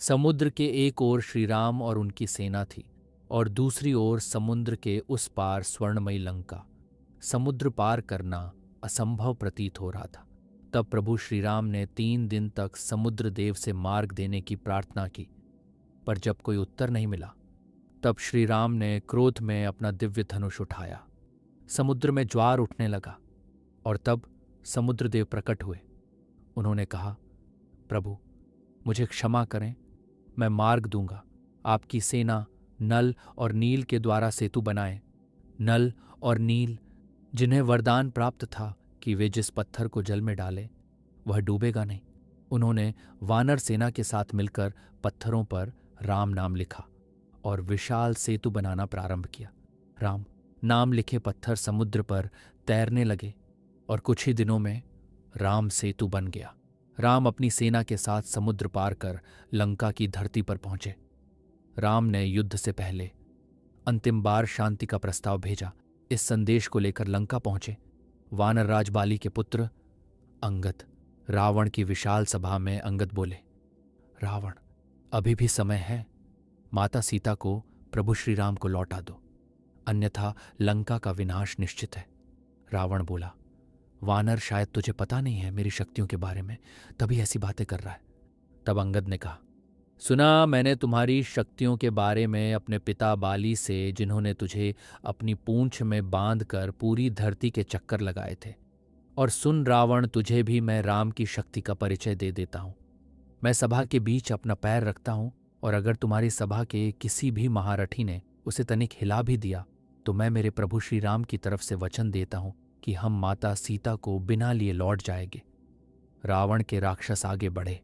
समुद्र के एक ओर श्रीराम और उनकी सेना थी और दूसरी ओर समुद्र के उस पार स्वर्णमयी लंका। समुद्र पार करना असंभव प्रतीत हो रहा था। तब प्रभु श्रीराम ने 3 दिन तक समुद्र देव से मार्ग देने की प्रार्थना की, पर जब कोई उत्तर नहीं मिला, तब श्रीराम ने क्रोध में अपना दिव्य धनुष उठाया। समुद्र में ज्वार उठने लगा और तब समुद्रदेव प्रकट हुए। उन्होंने कहा, प्रभु, मुझे क्षमा करें, मैं मार्ग दूंगा। आपकी सेना नल और नील के द्वारा सेतु बनाए। नल और नील, जिन्हें वरदान प्राप्त था कि वे जिस पत्थर को जल में डाले वह डूबेगा नहीं, उन्होंने वानर सेना के साथ मिलकर पत्थरों पर राम नाम लिखा और विशाल सेतु बनाना प्रारंभ किया। राम नाम लिखे पत्थर समुद्र पर तैरने लगे और कुछ ही दिनों में राम सेतु बन गया। राम अपनी सेना के साथ समुद्र पार कर लंका की धरती पर पहुंचे। राम ने युद्ध से पहले अंतिम बार शांति का प्रस्ताव भेजा। इस संदेश को लेकर लंका पहुंचे वानर राज बाली के पुत्र अंगद। रावण की विशाल सभा में अंगद बोले, रावण, अभी भी समय है। माता सीता को प्रभु श्री राम को लौटा दो, अन्यथा लंका का विनाश निश्चित है। रावण बोला, वानर, शायद तुझे पता नहीं है मेरी शक्तियों के बारे में, तभी ऐसी बातें कर रहा है। तब अंगद ने कहा, सुना मैंने तुम्हारी शक्तियों के बारे में अपने पिता बाली से, जिन्होंने तुझे अपनी पूंछ में बांधकर पूरी धरती के चक्कर लगाए थे। और सुन रावण, तुझे भी मैं राम की शक्ति का परिचय दे देता हूं। मैं सभा के बीच अपना पैर रखता हूं और अगर तुम्हारी सभा के किसी भी महारथी ने उसे तनिक हिला भी दिया तो मैं मेरे प्रभु श्री राम की तरफ से वचन देता हूं कि हम माता सीता को बिना लिए लौट जाएंगे। रावण के राक्षस आगे बढ़े।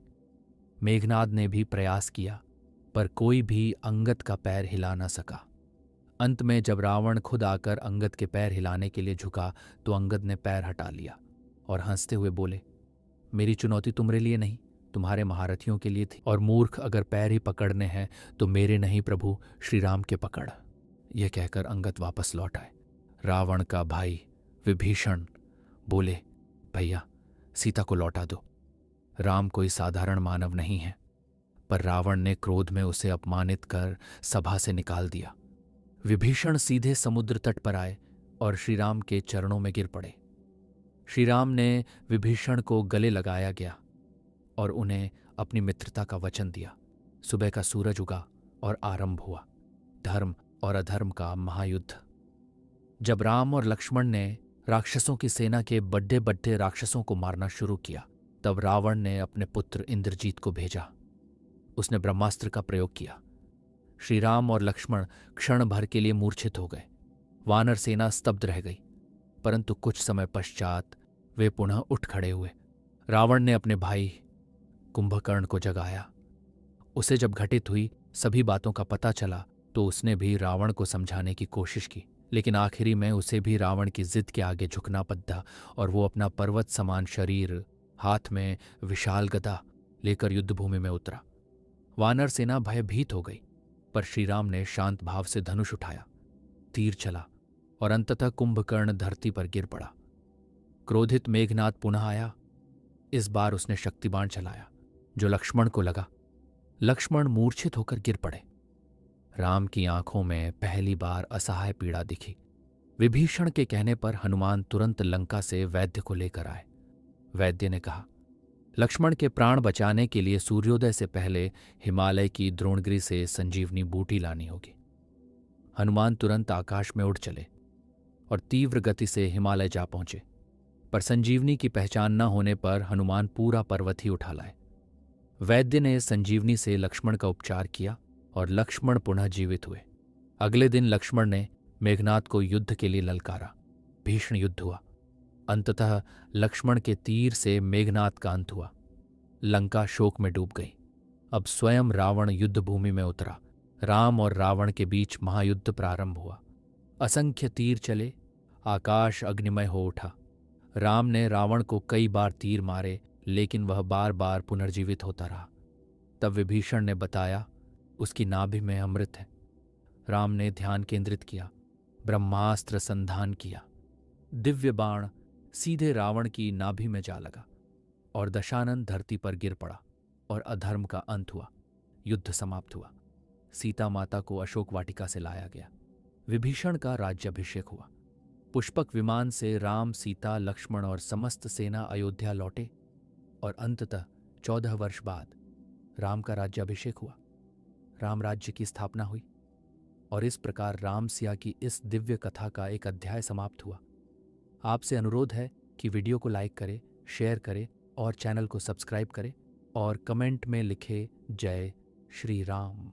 मेघनाद ने भी प्रयास किया, पर कोई भी अंगद का पैर हिला न सका। अंत में जब रावण खुद आकर अंगद के पैर हिलाने के लिए झुका तो अंगद ने पैर हटा लिया और हंसते हुए बोले, मेरी चुनौती तुम्हारे लिए नहीं, तुम्हारे महारथियों के लिए थी, और मूर्ख अगर पैर ही पकड़ने हैं तो मेरे नहीं, प्रभु श्री राम के पकड़। यह कहकर अंगद वापस लौट आए। रावण का भाई विभीषण बोले, भैया, सीता को लौटा दो। राम कोई साधारण मानव नहीं है। पर रावण ने क्रोध में उसे अपमानित कर सभा से निकाल दिया। विभीषण सीधे समुद्र तट पर आए और श्रीराम के चरणों में गिर पड़े। श्रीराम ने विभीषण को गले लगाया गया और उन्हें अपनी मित्रता का वचन दिया। सुबह का सूरज उगा और आरंभ हुआ धर्म और अधर्म का महायुद्ध। जब राम और लक्ष्मण ने राक्षसों की सेना के बड्डे बड्डे राक्षसों को मारना शुरू किया, तब रावण ने अपने पुत्र इंद्रजीत को भेजा। उसने ब्रह्मास्त्र का प्रयोग किया। श्री राम और लक्ष्मण क्षण भर के लिए मूर्छित हो गए। वानर सेना स्तब्ध रह गई, परंतु कुछ समय पश्चात वे पुनः उठ खड़े हुए। रावण ने अपने भाई कुंभकर्ण को जगाया। उसे जब घटित हुई सभी बातों का पता चला तो उसने भी रावण को समझाने की कोशिश की, लेकिन आखिरी में उसे भी रावण की जिद के आगे झुकना पड़ा और वो अपना पर्वत समान शरीर, हाथ में विशाल गदा लेकर युद्धभूमि में उतरा। वानर सेना भयभीत हो गई, पर श्रीराम ने शांत भाव से धनुष उठाया, तीर चला और अंततः कुंभकर्ण धरती पर गिर पड़ा। क्रोधित मेघनाद पुनः आया। इस बार उसने शक्तिबाण चलाया जो लक्ष्मण को लगा। लक्ष्मण मूर्छित होकर गिर पड़े। राम की आंखों में पहली बार असहाय पीड़ा दिखी। विभीषण के कहने पर हनुमान तुरंत लंका से वैद्य को लेकर आए। वैद्य ने कहा, लक्ष्मण के प्राण बचाने के लिए सूर्योदय से पहले हिमालय की द्रोणगिरी से संजीवनी बूटी लानी होगी। हनुमान तुरंत आकाश में उड़ चले और तीव्र गति से हिमालय जा पहुंचे, पर संजीवनी की पहचान न होने पर हनुमान पूरा पर्वत ही उठा लाए। वैद्य ने संजीवनी से लक्ष्मण का उपचार किया और लक्ष्मण पुनः जीवित हुए। अगले दिन लक्ष्मण ने मेघनाद को युद्ध के लिए ललकारा। भीषण युद्ध हुआ। अंततः लक्ष्मण के तीर से मेघनाद का अंत हुआ। लंका शोक में डूब गई। अब स्वयं रावण युद्धभूमि में उतरा। राम और रावण के बीच महायुद्ध प्रारंभ हुआ। असंख्य तीर चले, आकाश अग्निमय हो उठा। राम ने रावण को कई बार तीर मारे, लेकिन वह बार बार पुनर्जीवित होता रहा। तब विभीषण ने बताया, उसकी नाभि में अमृत है। राम ने ध्यान केंद्रित किया, ब्रह्मास्त्र संधान किया। दिव्य बाण सीधे रावण की नाभि में जा लगा और दशानन धरती पर गिर पड़ा और अधर्म का अंत हुआ। युद्ध समाप्त हुआ। सीता माता को अशोक वाटिका से लाया गया। विभीषण का राज्याभिषेक हुआ। पुष्पक विमान से राम, सीता, लक्ष्मण और समस्त सेना अयोध्या लौटे और अंततः 14 वर्ष बाद राम का राज्याभिषेक हुआ। राम राज्य की स्थापना हुई और इस प्रकार राम सिया की इस दिव्य कथा का एक अध्याय समाप्त हुआ। आपसे अनुरोध है कि वीडियो को लाइक करें, शेयर करें और चैनल को सब्सक्राइब करें और कमेंट में लिखे जय श्री राम।